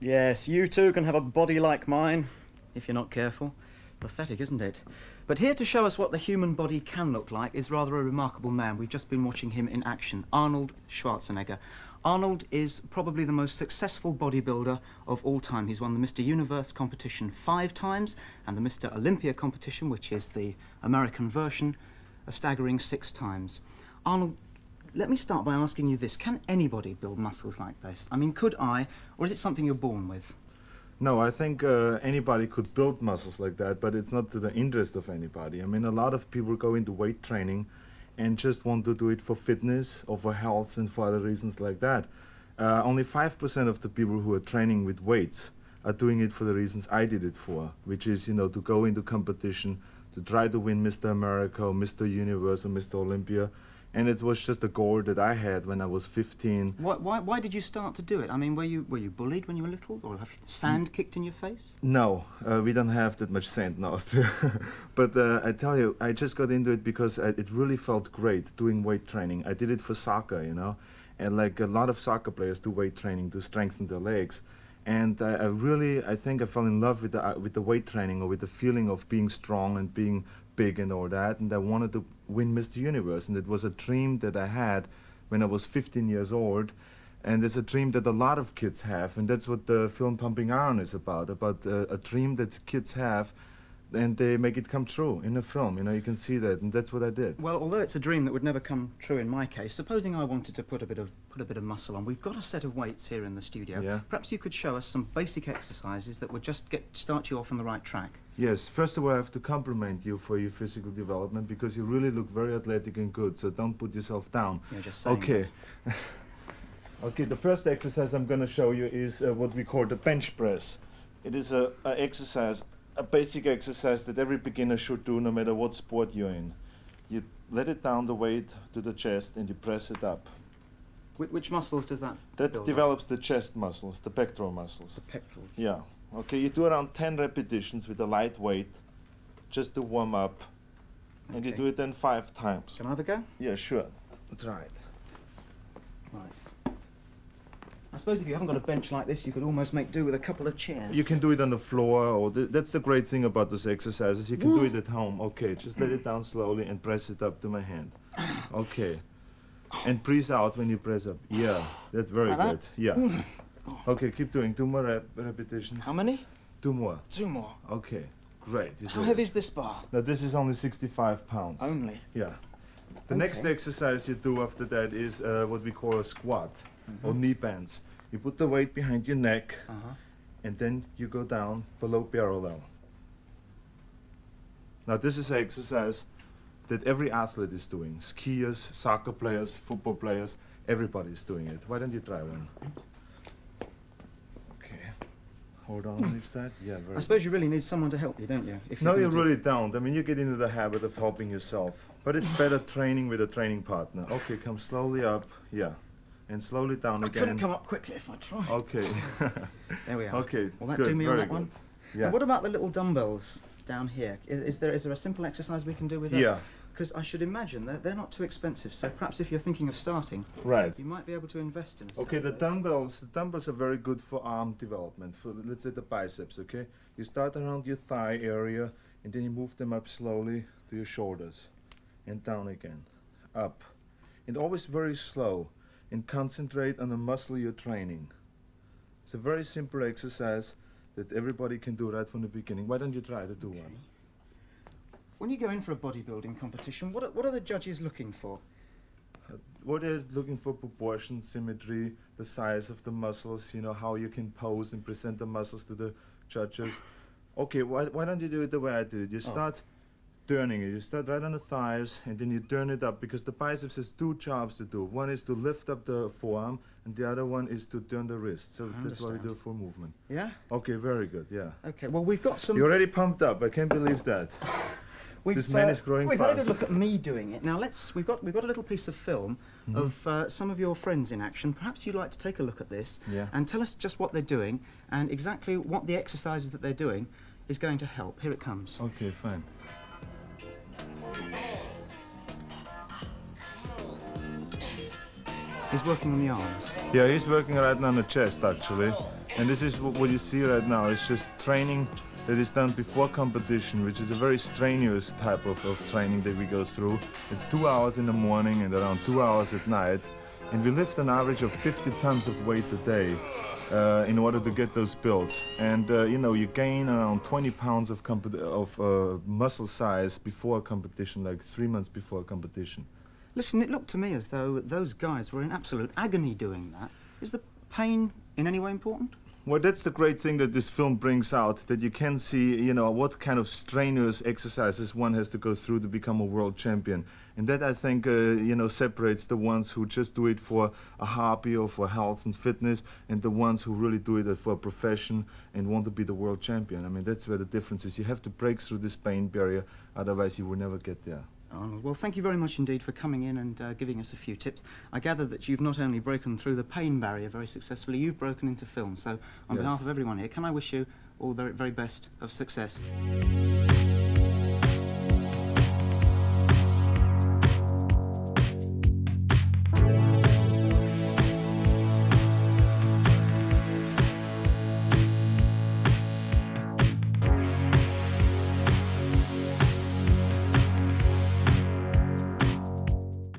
Yes, you too can have a body like mine, if you're not careful. Pathetic, isn't it? But here to show us what the human body can look like is rather a remarkable man. We've just been watching him in action, Arnold Schwarzenegger. Arnold is probably the most successful bodybuilder of all time. He's won the Mr. Universe competition 5 times and the Mr. Olympia competition, which is the American version, a staggering 6 times. Arnold, let me start by asking you this. Can anybody build muscles like this? I mean, could I, or is it something you're born with? No, I think anybody could build muscles like that, but it's not to the interest of anybody. I mean, a lot of people go into weight training and just want to do it for fitness or for health and for other reasons like that. Only 5% of the people who are training with weights are doing it for the reasons I did it for, which is, you know, to go into competition, to try to win Mr. America or Mr. Universe or Mr. Olympia. And it was just a goal that I had when I was 15. Why did you start to do it? I mean, were you bullied when you were little, or have sand kicked in your face? No, we don't have that much sand in Austria. But I tell you, I just got into it because it really felt great doing weight training. I did it for soccer, you know, and like a lot of soccer players do weight training to strengthen their legs. And I think I fell in love with the weight training, or with the feeling of being strong and being big and all that. And I wanted to win Mr. Universe, and it was a dream that I had when I was 15 years old. And it's a dream that a lot of kids have, and that's what the film Pumping Iron is about a dream that kids have, and they make it come true in a film. You know, you can see that, and that's what I did. Well, although it's a dream that would never come true in my case, supposing I wanted to put a bit of muscle on, we've got a set of weights here in the studio. Yeah. Perhaps you could show us some basic exercises that would just start you off on the right track. Yes, first of all, I have to compliment you for your physical development, because you really look very athletic and good, so don't put yourself down. You're just saying Okay. Okay, the first exercise I'm going to show you is what we call the bench press. It is a exercise, a basic exercise that every beginner should do no matter what sport you're in. You let it down the weight to the chest and you press it up. Which muscles does that That build develops the chest muscles, the pectoral muscles. The pectorals. Yeah. Okay, you do around 10 repetitions with a light weight just to warm up. And you Okay. do it then 5 times. Can I have a go? Yeah, sure. Try it. Right. I suppose if you haven't got a bench like this, you could almost make do with a couple of chairs. You can do it on the floor, or that's the great thing about this exercise, is you can do it at home. Okay, just let it down slowly and press it up to my hand. Okay. And breathe out when you press up. Yeah, that's very Like good. that? Yeah. Okay, keep doing 2 more repetitions. How many? 2 more. 2 more. Okay, great. You How did heavy it. is this bar? Now this is only 65 pounds. Only. Yeah. The Okay. next exercise you do after that is what we call a squat, or knee bends. You put the weight behind your neck, and then you go down below parallel. Now this is an exercise that every athlete is doing. Skiers, soccer players, football players, everybody is doing it. Why don't you try one? Okay. Hold on on each side. Yeah, very I suppose you really need someone to help you, don't you? If No, you're you gonna do- really don't. I mean, you get into the habit of helping yourself. But it's better training with a training partner. Okay, come slowly up. Yeah. And slowly down I again. couldn't come up quickly if I tried. Okay. There we are. Okay, Will that good, do me on very that one? good. Yeah. And what about the little dumbbells down here? Is there a simple exercise we can do with that? Yeah. Because I should imagine that they're not too expensive, so perhaps if you're thinking of starting, Right. you might be able to invest in a Okay, set the of those. dumbbells are very good for arm development, for let's say the biceps, okay? You start around your thigh area and then you move them up slowly to your shoulders and down again, up. And always very slow, and concentrate on the muscle you're training. It's a very simple exercise that everybody can do right from the beginning. Why don't you try to do one? When you go in for a bodybuilding competition, what are the judges looking for? What they're looking for: proportion, symmetry, the size of the muscles, you know, how you can pose and present the muscles to the judges. Okay, why don't you do it the way I did it? You start turning it. You start right on the thighs, and then you turn it up, because the biceps has 2 jobs to do. One is to lift up the forearm, and the other one is to turn the wrist. So that's what we do for movement. Yeah? Okay, very good, yeah. Okay, well, we've got some... You're already pumped up. I can't believe that. This man is growing We've had a fast. good look at me doing it. Now we've got a little piece of film of some of your friends in action. Perhaps you'd like to take a look at this Yeah. and tell us just what they're doing and exactly what the exercises that they're doing is going to help. Here it comes. Okay, fine. He's working on the arms. Yeah, he's working right now on the chest, actually. And this is what you see right now. It's just training that is done before competition, which is a very strenuous type of training that we go through. It's 2 hours in the morning and around 2 hours at night. And we lift an average of 50 tons of weights a day in order to get those builds. And you know, you gain around 20 pounds of muscle size before a competition, like 3 months before a competition. Listen, it looked to me as though those guys were in absolute agony doing that. Is the pain in any way important? Well, that's the great thing that this film brings out, that you can see, you know, what kind of strenuous exercises one has to go through to become a world champion. And that, I think, you know, separates the ones who just do it for a hobby or for health and fitness, and the ones who really do it for a profession and want to be the world champion. I mean, that's where the difference is. You have to break through this pain barrier, otherwise you will never get there. Arnold, well, thank you very much indeed for coming in and giving us a few tips. I gather that you've not only broken through the pain barrier very successfully, you've broken into film. So, on Yes. behalf of everyone here, can I wish you all the very, very best of success?